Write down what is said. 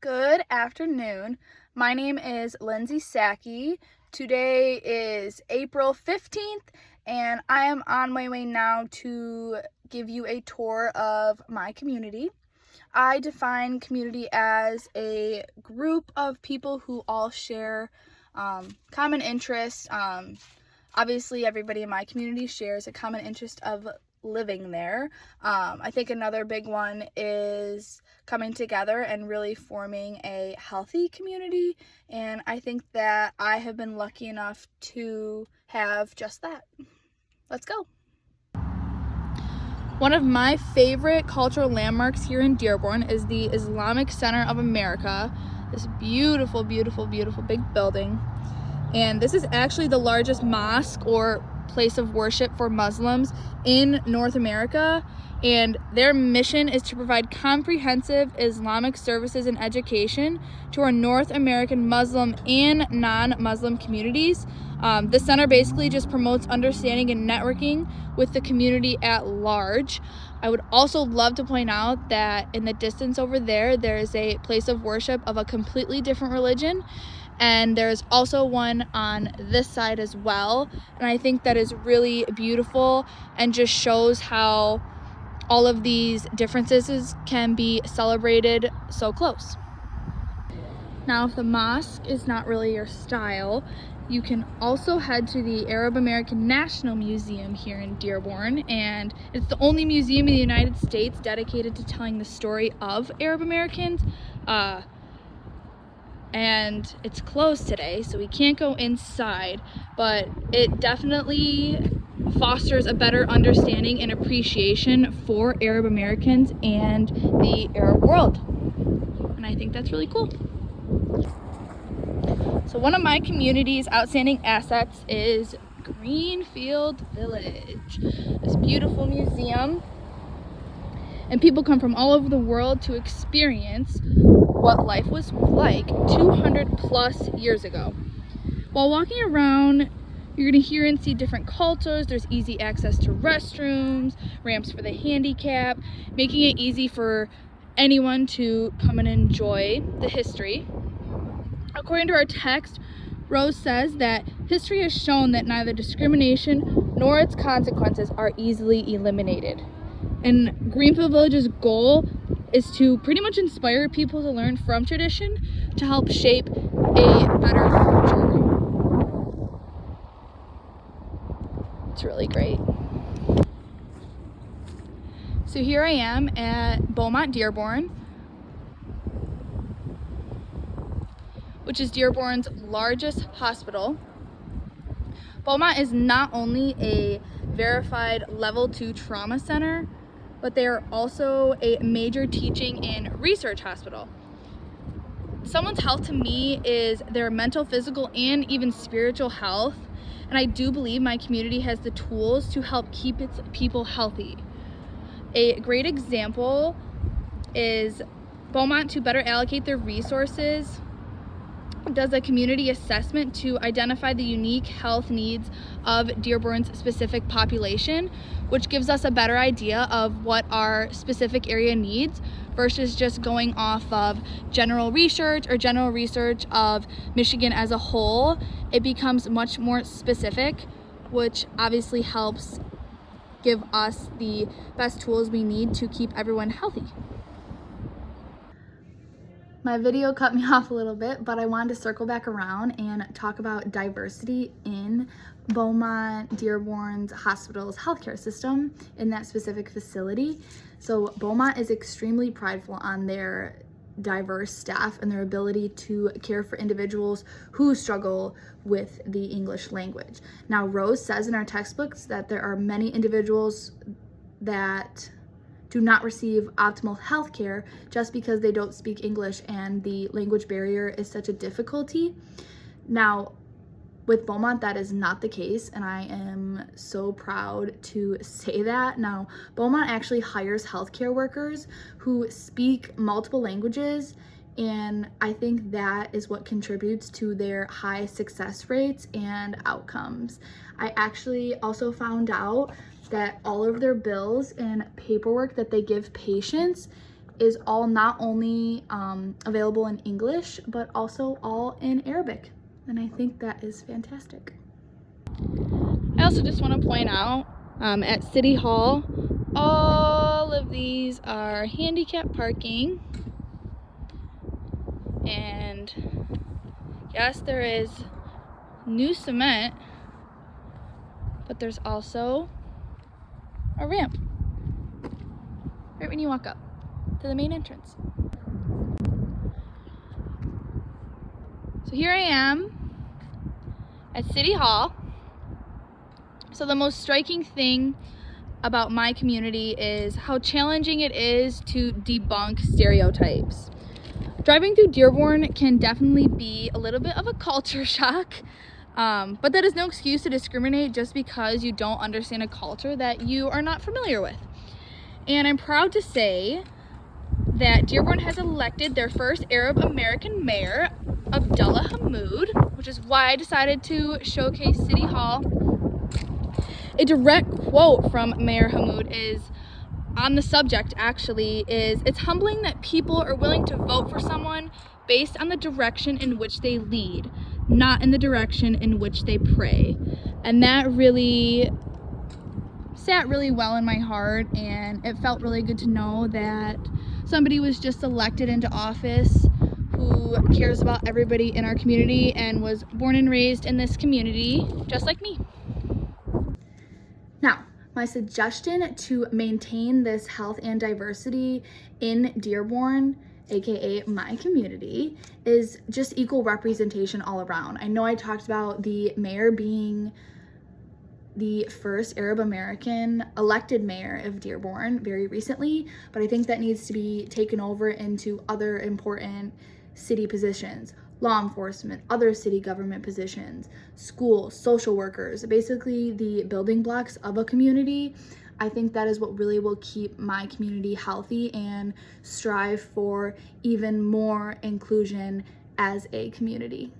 Good afternoon. My name is Lindsay Sackey. Today is April 15th, and I am on my way now to give you a tour of my community. I define community as a group of people who all share common interests. Obviously, everybody in my community shares a common interest of living there. I think another big one is coming together and really forming a healthy community, and I think that I have been lucky enough to have just that. Let's go. One of my favorite cultural landmarks here in Dearborn is the Islamic Center of America, this beautiful, beautiful, beautiful big building. And this is actually the largest mosque or place of worship for Muslims in North America, and their mission is to provide comprehensive Islamic services and education to our North American Muslim and non-Muslim communities. The center basically just promotes understanding and networking with the community at large. I would also love to point out that in the distance over there, there's a place of worship of a completely different religion, and there's also one on this side as well, and I think that is really beautiful and just shows how all of these differences can be celebrated so close. Now, if the mosque is not really your style, you can also head to the Arab American National Museum here in Dearborn, and it's the only museum in the United States dedicated to telling the story of Arab Americans. And it's closed today, so we can't go inside, but it definitely fosters a better understanding and appreciation for Arab Americans and the Arab world. And I think that's really cool. So one of my community's outstanding assets is Greenfield Village, this beautiful museum. And people come from all over the world to experience what life was like 200 plus years ago. While walking around, you're going to hear and see different cultures. There's easy access to restrooms, ramps for the handicapped, making it easy for anyone to come and enjoy the history. According to our text, Rose says that history has shown that neither discrimination nor its consequences are easily eliminated. And Greenfield Village's goal is to pretty much inspire people to learn from tradition to help shape a better future. It's really great. So here I am at Beaumont Dearborn, which is Dearborn's largest hospital. Beaumont is not only a verified level 2 trauma center, but they are also a major teaching and research hospital. Someone's health to me is their mental, physical, and even spiritual health, and I do believe my community has the tools to help keep its people healthy. A great example is Beaumont, to better allocate their resources, does a community assessment to identify the unique health needs of Dearborn's specific population, which gives us a better idea of what our specific area needs versus just going off of general research or general research of Michigan as a whole. It becomes much more specific, which obviously helps give us the best tools we need to keep everyone healthy. My video cut me off a little bit, but I wanted to circle back around and talk about diversity in Beaumont Dearborn's hospital's healthcare system in that specific facility. So Beaumont is extremely prideful on their diverse staff and their ability to care for individuals who struggle with the English language. Now, Rose says in our textbooks that there are many individuals that do not receive optimal health care just because they don't speak English and the language barrier is such a difficulty. Now, with Beaumont, that is not the case, and I am so proud to say that. Now, Beaumont actually hires healthcare workers who speak multiple languages, and I think that is what contributes to their high success rates and outcomes. I actually also found out that all of their bills and paperwork that they give patients is all not only available in English, but also all in Arabic. And I think that is fantastic. I also just want to point out at City Hall, all of these are handicap parking. And yes, there is new cement, but there's also a ramp right when you walk up to the main entrance. So here I am at City Hall. So the most striking thing about my community is how challenging it is to debunk stereotypes. Driving through Dearborn can definitely be a little bit of a culture shock, but that is no excuse to discriminate just because you don't understand a culture that you are not familiar with. And I'm proud to say that Dearborn has elected their first Arab American mayor, Abdullah Hammoud, which is why I decided to showcase City Hall. A direct quote from Mayor Hammoud is, on the subject actually, is, "It's humbling that people are willing to vote for someone based on the direction in which they lead, not in the direction in which they pray." And that really sat really well in my heart, and it felt really good to know that somebody was just elected into office who cares about everybody in our community and was born and raised in this community just like me. Now, my suggestion to maintain this health and diversity in Dearborn, aka my community, is just equal representation all around. I know I talked about the mayor being the first Arab American elected mayor of Dearborn very recently, but I think that needs to be taken over into other important city positions. Law enforcement, other city government positions, schools, social workers, basically the building blocks of a community. I think that is what really will keep my community healthy and strive for even more inclusion as a community.